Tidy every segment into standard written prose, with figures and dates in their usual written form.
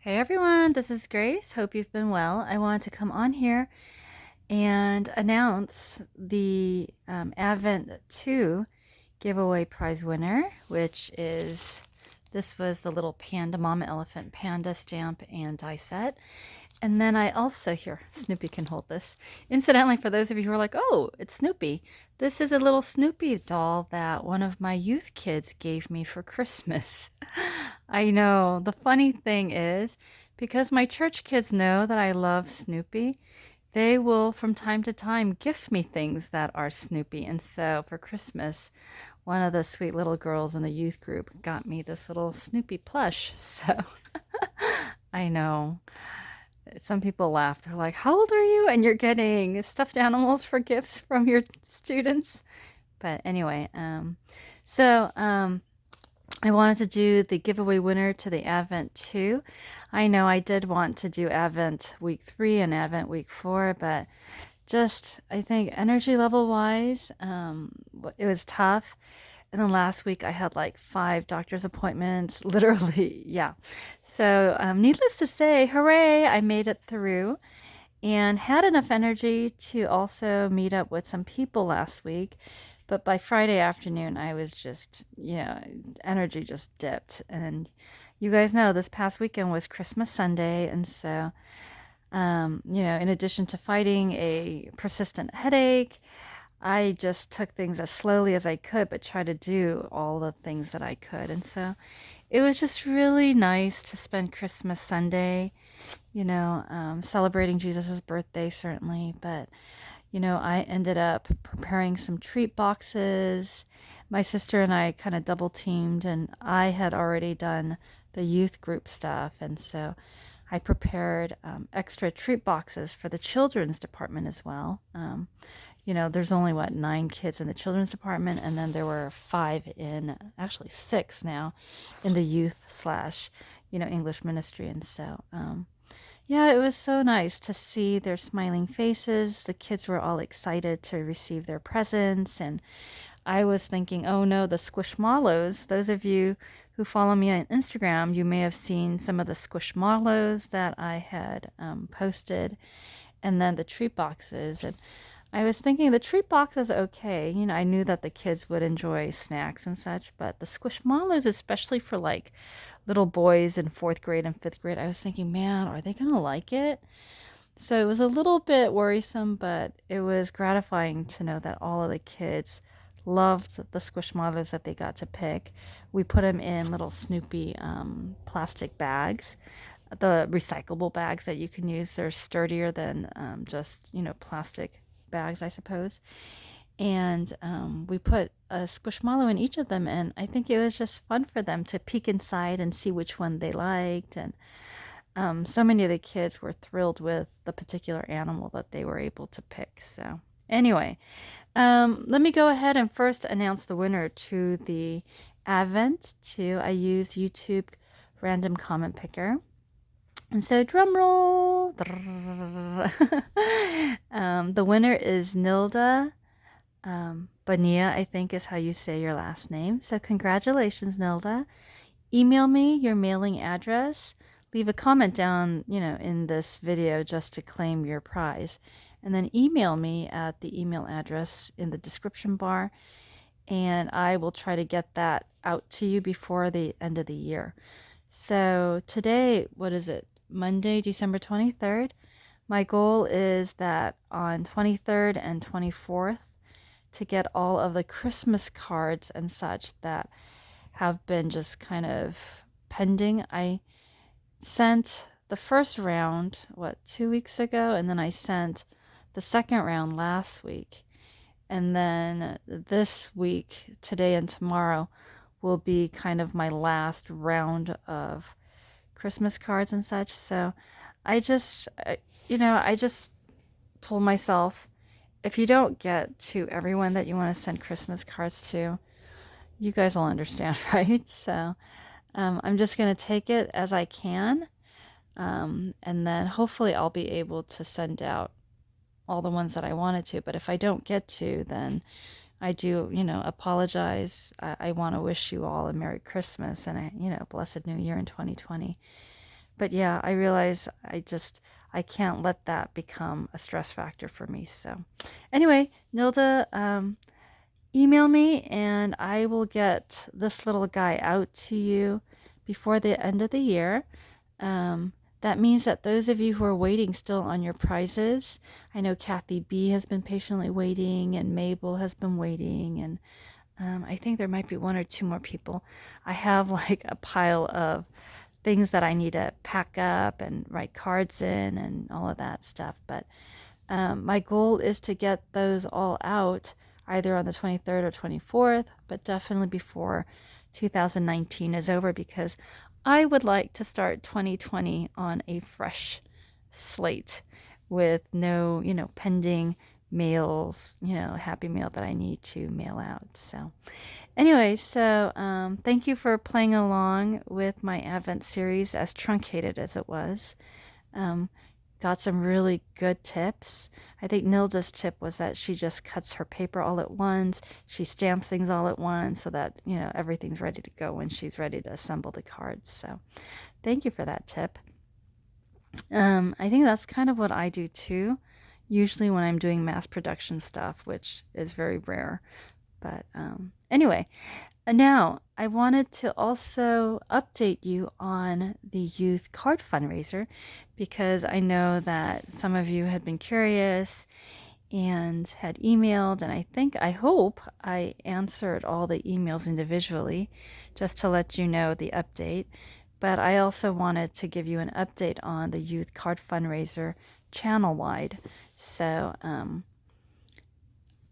Hey everyone, this is Grace. Hope you've been well. I wanted to come on here and announce the Advent 2 giveaway prize winner, which is this was the little panda mama elephant panda stamp and die set. And then I also, here, Snoopy can hold this. Incidentally, for those of you who are like, oh, it's Snoopy, this is a little Snoopy doll that one of my youth kids gave me for Christmas. I know. The funny thing is, because my church kids know that I love Snoopy, they will from time to time gift me things that are Snoopy. And so for Christmas, one of the sweet little girls in the youth group got me this little Snoopy plush. So I know. Some people laugh. They're like, how old are you? And you're getting stuffed animals for gifts from your students. But anyway, I wanted to do the giveaway winner to the Advent 2. I know I did want to do Advent week 3 and Advent week 4, but just, I think energy level wise, it was tough. And then last week I had like 5 doctor's appointments, literally, yeah. So, needless to say, hooray, I made it through and had enough energy to also meet up with some people last week. But by Friday afternoon, I was just, energy just dipped. And you guys know this past weekend was Christmas Sunday. And so, in addition to fighting a persistent headache, I just took things as slowly as I could, but tried to do all the things that I could. And so it was just really nice to spend Christmas Sunday, celebrating Jesus's birthday, certainly. But, I ended up preparing some treat boxes. My sister and I kind of double teamed, and I had already done the youth group stuff. And so I prepared extra treat boxes for the children's department as well. There's only 9 kids in the children's department, and then there were 5 actually 6 now, in the youth slash, English ministry. And so, yeah, it was so nice to see their smiling faces. The kids were all excited to receive their presents, and I was thinking, oh no, the squishmallows. Those of you who follow me on Instagram, you may have seen some of the squishmallows that I had posted, and then the treat boxes. And I was thinking the treat box is okay. I knew that the kids would enjoy snacks and such, but the squishmallows, especially for like little boys in 4th grade and 5th grade, I was thinking, man, are they gonna like it? So it was a little bit worrisome, but it was gratifying to know that all of the kids loved the squishmallows that they got to pick. We put them in little Snoopy plastic bags, the recyclable bags that you can use. They're sturdier than just, plastic bags, I suppose. And we put a squishmallow in each of them, and I think it was just fun for them to peek inside and see which one they liked. And so many of the kids were thrilled with the particular animal that they were able to pick. So anyway, let me go ahead and first announce the winner to the Advent 2. I used YouTube random comment picker. And so, drum roll. The winner is Nilda Bania, I think is how you say your last name. So, congratulations, Nilda. Email me your mailing address. Leave a comment down, in this video just to claim your prize. And then email me at the email address in the description bar. And I will try to get that out to you before the end of the year. So today, what is it? Monday, December 23rd. My goal is that on 23rd and 24th to get all of the Christmas cards and such that have been just kind of pending. I sent the first round, 2 weeks ago, and then I sent the second round last week. And then this week, today and tomorrow, will be kind of my last round of Christmas cards and such. So I just told myself, if you don't get to everyone that you want to send Christmas cards to, you guys will understand, right? So I'm just going to take it as I can. And then hopefully I'll be able to send out all the ones that I wanted to. But if I don't get to, then I do, apologize. I want to wish you all a Merry Christmas and a, blessed New Year in 2020. But yeah, I realize I can't let that become a stress factor for me. So anyway, Nilda, email me and I will get this little guy out to you before the end of the year. That means that those of you who are waiting still on your prizes, I know Kathy B has been patiently waiting and Mabel has been waiting, and I think there might be one or two more people. I have like a pile of things that I need to pack up and write cards in and all of that stuff. But my goal is to get those all out either on the 23rd or 24th, but definitely before 2019 is over, because I would like to start 2020 on a fresh slate with no, pending mails, Happy Mail that I need to mail out. So anyway, thank you for playing along with my Advent series, as truncated as it was. Um, got some really good tips. I think Nilda's tip was that she just cuts her paper all at once. She stamps things all at once so that, everything's ready to go when she's ready to assemble the cards. So thank you for that tip. I think that's kind of what I do too, usually when I'm doing mass production stuff, which is very rare. But anyway, now I wanted to also update you on the youth card fundraiser, because I know that some of you had been curious and had emailed, and I hope I answered all the emails individually just to let you know the update. But I also wanted to give you an update on the youth card fundraiser channel wide. So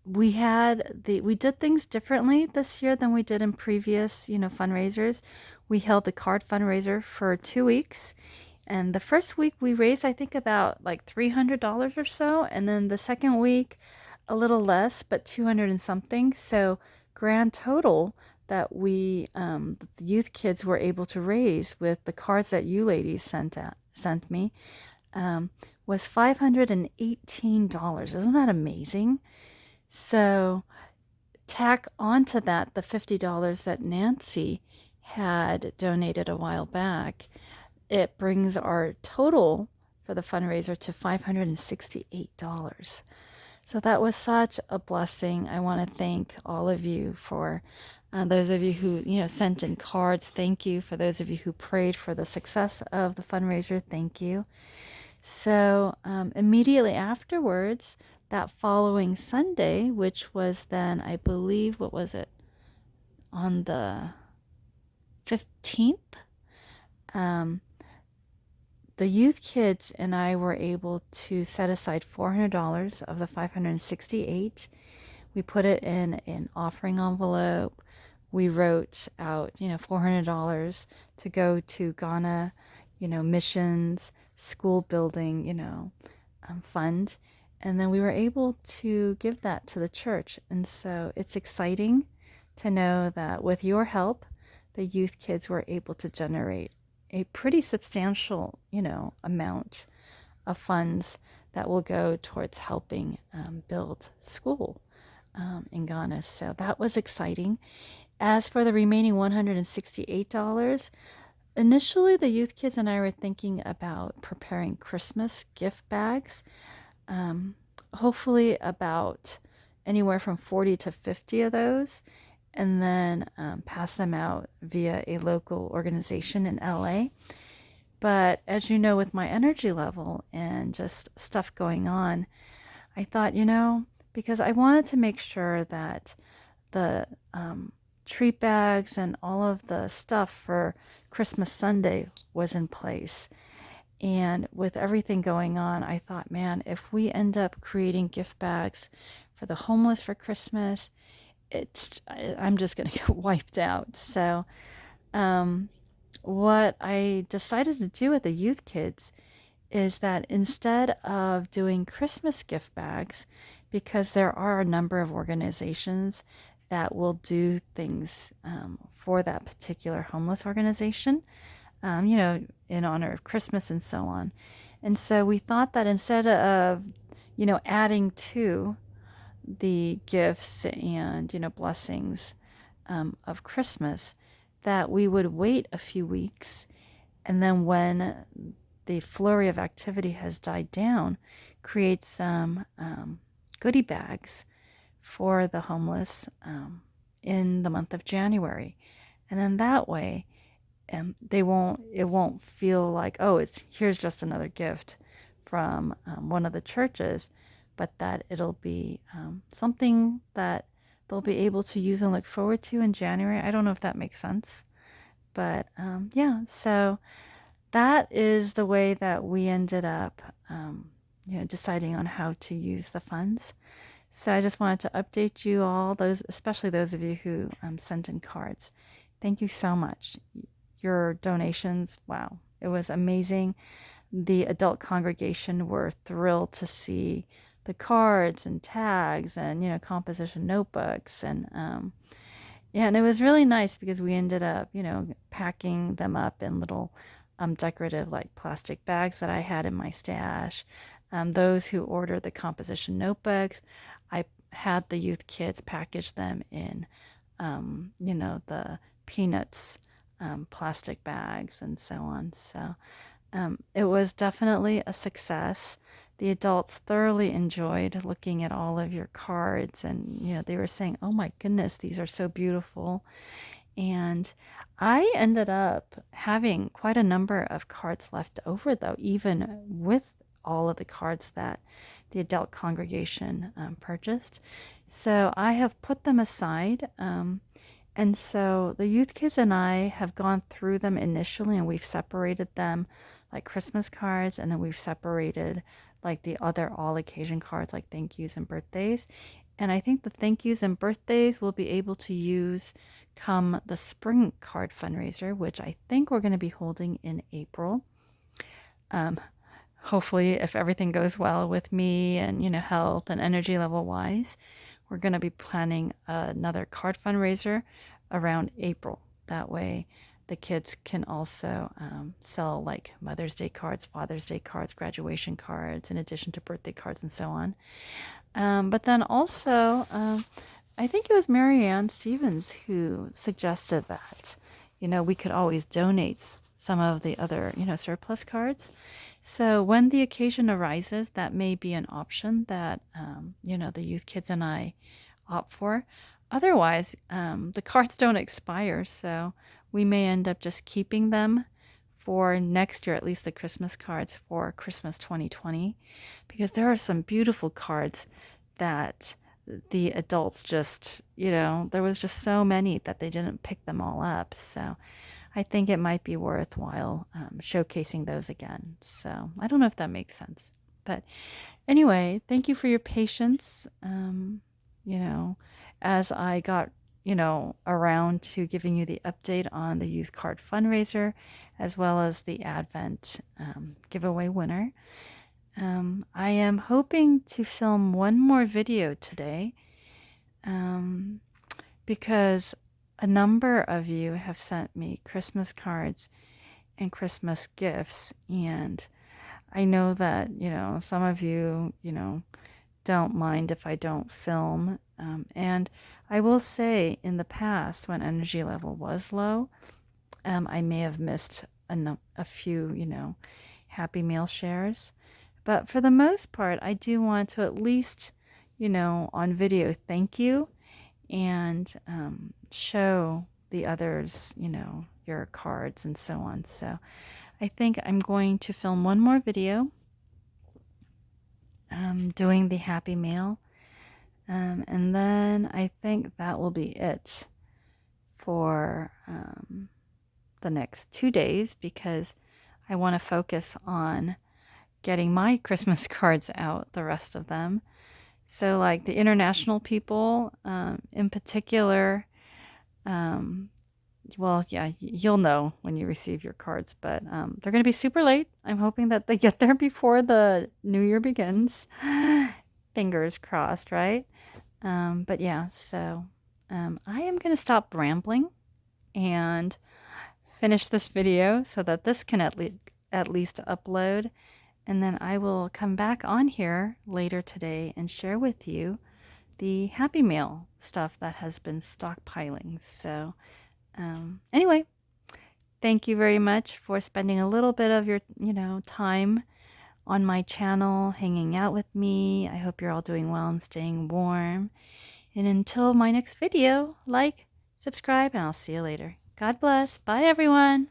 we did things differently this year than we did in previous, fundraisers. We held the card fundraiser for 2 weeks. And the first week we raised, I think, about like $300 or so. And then the second week, a little less, but 200 and something. So grand total that the youth kids were able to raise with the cards that you ladies sent me, was $518. Isn't that amazing? So tack onto that the $50 that Nancy had donated a while back. It brings our total for the fundraiser to $568. So that was such a blessing. I want to thank all of you for those of you who, sent in cards. Thank you. For those of you who prayed for the success of the fundraiser, thank you. So immediately afterwards, that following Sunday, which was then, I believe, what was it, on the 15th, the youth kids and I were able to set aside $400 of the $568. We put it in an offering envelope. We wrote out, $400 to go to Ghana, missions, school building, fund. And then we were able to give that to the church. And so it's exciting to know that with your help, the youth kids were able to generate a pretty substantial, amount of funds that will go towards helping build school in Ghana. So that was exciting. As for the remaining $168, initially the youth kids and I were thinking about preparing Christmas gift bags. Hopefully about anywhere from 40 to 50 of those, and then pass them out via a local organization in LA. But as you know, with my energy level and just stuff going on, I thought, because I wanted to make sure that the treat bags and all of the stuff for Christmas Sunday was in place. And with everything going on, I thought, man, if we end up creating gift bags for the homeless for Christmas, I'm just going to get wiped out. So what I decided to do with the youth kids is that instead of doing Christmas gift bags, because there are a number of organizations that will do things for that particular homeless organization, in honor of Christmas and so on. And so we thought that instead of, adding to the gifts and, blessings of Christmas, that we would wait a few weeks. And then when the flurry of activity has died down, create some goodie bags for the homeless in the month of January. And then that way, it won't feel like, oh, here's just another gift from one of the churches, but that it'll be something that they'll be able to use and look forward to in January. I don't know if that makes sense, but yeah, so that is the way that we ended up, deciding on how to use the funds. So I just wanted to update you all, especially those of you who sent in cards. Thank you so much. Your donations, wow, it was amazing. The adult congregation were thrilled to see the cards and tags and composition notebooks and it was really nice because we ended up packing them up in little decorative like plastic bags that I had in my stash. Those who ordered the composition notebooks, I had the youth kids package them in the peanuts plastic bags and so on. So it was definitely a success. The adults thoroughly enjoyed looking at all of your cards, and they were saying, "Oh my goodness, these are so beautiful." And I ended up having quite a number of cards left over, though, even with all of the cards that the adult congregation purchased. So I have put them aside. And so the youth kids and I have gone through them initially, and we've separated them like Christmas cards, and then we've separated like the other all occasion cards like thank yous and birthdays. And I think the thank yous and birthdays we'll be able to use come the spring card fundraiser, which I think we're going to be holding in April. Hopefully, if everything goes well with me and health and energy level wise, we're going to be planning another card fundraiser around April. That way, the kids can also sell like Mother's Day cards, Father's Day cards, graduation cards, in addition to birthday cards and so on. But then also, I think it was Marianne Stevens who suggested that, we could always donate some of the other, surplus cards. So when the occasion arises, that may be an option that, the youth kids and I opt for. Otherwise, the cards don't expire, so we may end up just keeping them for next year, at least the Christmas cards for Christmas 2020, because there are some beautiful cards that the adults just, there was just so many that they didn't pick them all up. So I think it might be worthwhile showcasing those again. So I don't know if that makes sense. But anyway, thank you for your patience. As I got, around to giving you the update on the youth card fundraiser, as well as the Advent giveaway winner. I am hoping to film one more video today because a number of you have sent me Christmas cards and Christmas gifts, and I know that, some of you, don't mind if I don't film. And I will say in the past, when energy level was low, I may have missed a few, Happy Meal shares. But for the most part, I do want to at least, on video, thank you and show the others, your cards and so on. So I think I'm going to film one more video doing the Happy Meal. And then I think that will be it for the next 2 days, because I want to focus on getting my Christmas cards out, the rest of them. So like the international people in particular, well, yeah, you'll know when you receive your cards, but they're going to be super late. I'm hoping that they get there before the new year begins. Fingers crossed, right? But yeah, so I am going to stop rambling and finish this video so that this can at least upload. And then I will come back on here later today and share with you the Happy Meal stuff that has been stockpiling. So anyway, Thank you very much for spending a little bit of your, time on my channel, hanging out with me. I hope you're all doing well and staying warm. And until my next video, like, subscribe, and I'll see you later. God bless. Bye, everyone.